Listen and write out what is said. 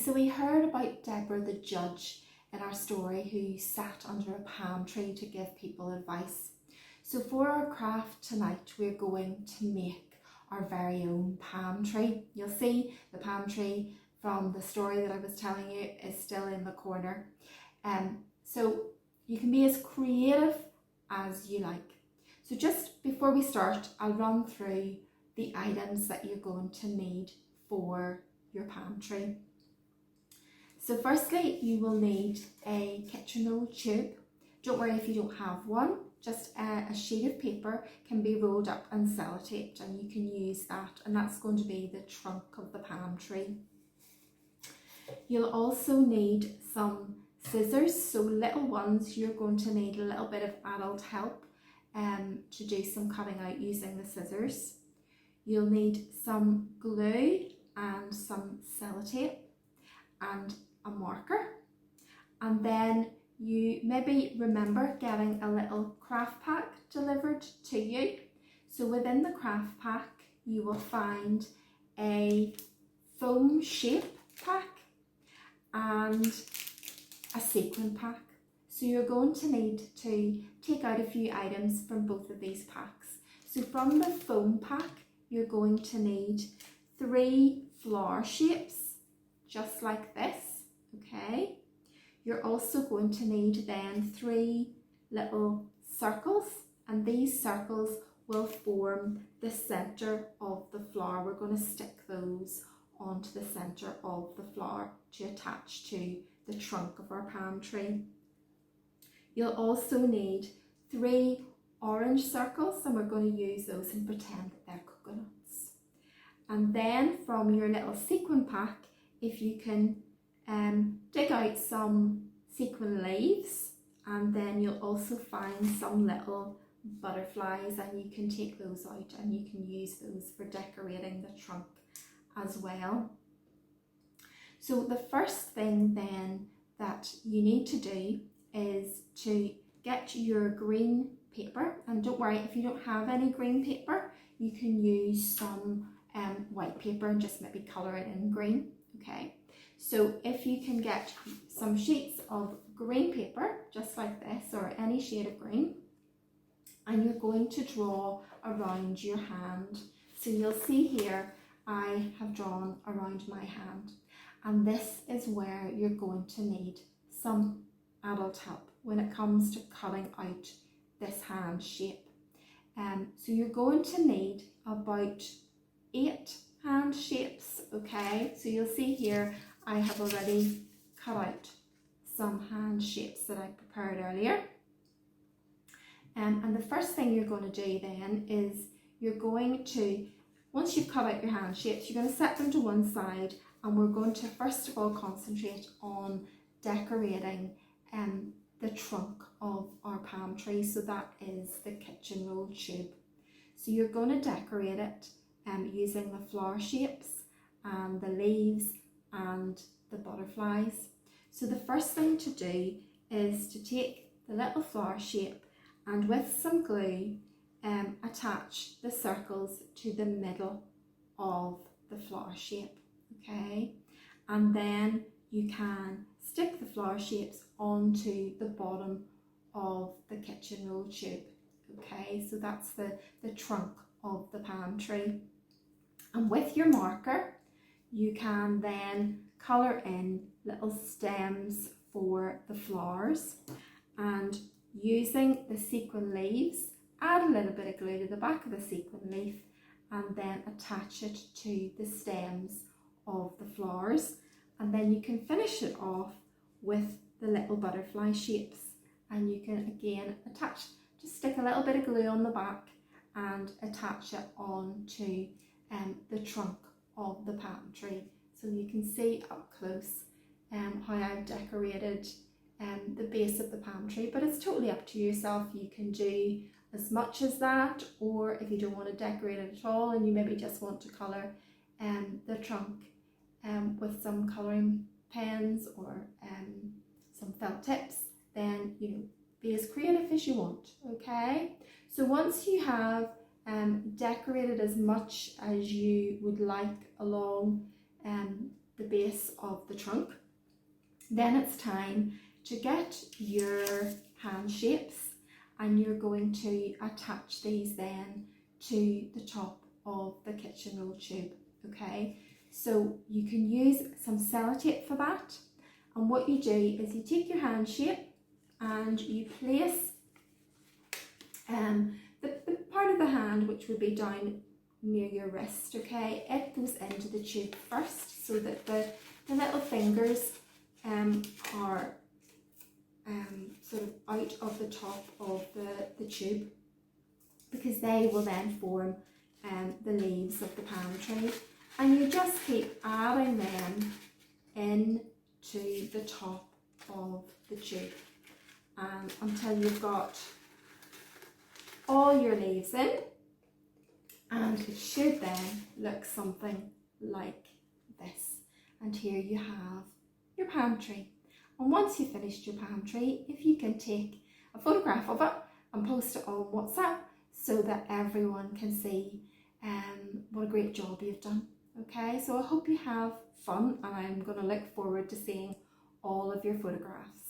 So we heard about Deborah the judge in our story who sat under a palm tree to give people advice. So for our craft tonight, we're going to make our very own palm tree. You'll see the palm tree from the story that I was telling you is still in the corner. So you can be as creative as you like. So just before we start, I'll run through the items that you're going to need for your palm tree. So firstly, you will need a kitchen roll tube. Don't worry if you don't have one, just a sheet of paper can be rolled up and sellotaped, and you can use that, and that's going to be the trunk of the palm tree. You'll also need some scissors, so little ones. You're going to need a little bit of adult help to do some cutting out using the scissors. You'll need some glue and some sellotape and a marker, and then you maybe remember getting a little craft pack delivered to you. So within the craft pack you will find a foam shape pack and a sequin pack. So you're going to need to take out a few items from both of these packs. So from the foam pack you're going to need 3 flower shapes just like this. Okay, you're also going to need then 3 little circles, and these circles will form the center of the flower. We're going to stick those onto the center of the flower to attach to the trunk of our palm tree. You'll also need 3 orange circles, and we're going to use those and pretend that they're coconuts. And then from your little sequin pack, if you can dig out some sequin leaves, and then you'll also find some little butterflies, and you can take those out and you can use those for decorating the trunk as well. So the first thing then that you need to do is to get your green paper, and don't worry if you don't have any green paper, you can use some white paper and just maybe colour it in green. Okay, so if you can get some sheets of green paper just like this, or any shade of green, and you're going to draw around your hand. So you'll see here I have drawn around my hand, and this is where you're going to need some adult help when it comes to cutting out this hand shape. So you're going to need about 8 hand shapes. Okay, so you'll see here I have already cut out some hand shapes that I prepared earlier. And the first thing you're going to do then is you're going to, once you've cut out your hand shapes, you're going to set them to one side, and we're going to first of all concentrate on decorating the trunk of our palm tree. So that is the kitchen roll tube. So you're going to decorate it using the flower shapes and the leaves and the butterflies. So the first thing to do is to take the little flower shape and with some glue attach the circles to the middle of the flower shape. Okay, and then you can stick the flower shapes onto the bottom of the kitchen roll tube. Okay, so that's the trunk of the palm tree. And with your marker you can then colour in little stems for the flowers, and using the sequin leaves, add a little bit of glue to the back of the sequin leaf and then attach it to the stems of the flowers, and then you can finish it off with the little butterfly shapes, and you can again attach, just stick a little bit of glue on the back and attach it on to the trunk of the palm tree. So you can see up close how I've decorated the base of the palm tree, but it's totally up to yourself. You can do as much as that, or if you don't want to decorate it at all and you maybe just want to colour the trunk with some colouring pens or some felt tips, then be as creative as you want. Okay, so once you have decorated as much as you would like along the base of the trunk. Then it's time to get your hand shapes, and you're going to attach these then to the top of the kitchen roll tube, okay? So you can use some sellotape for that, and what you do is you take your hand shape and you place the part of the hand which would be down near your wrist, okay? It goes into the tube first so that the little fingers are sort of out of the top of the tube, because they will then form the leaves of the palm tree, and you just keep adding them into the top of the tube until you've got all your leaves in, and it should then look something like this. And here you have your palm tree. And once you've finished your palm tree, if you can take a photograph of it and post it on WhatsApp so that everyone can see what a great job you've done. Okay, so I hope you have fun, and I'm going to look forward to seeing all of your photographs.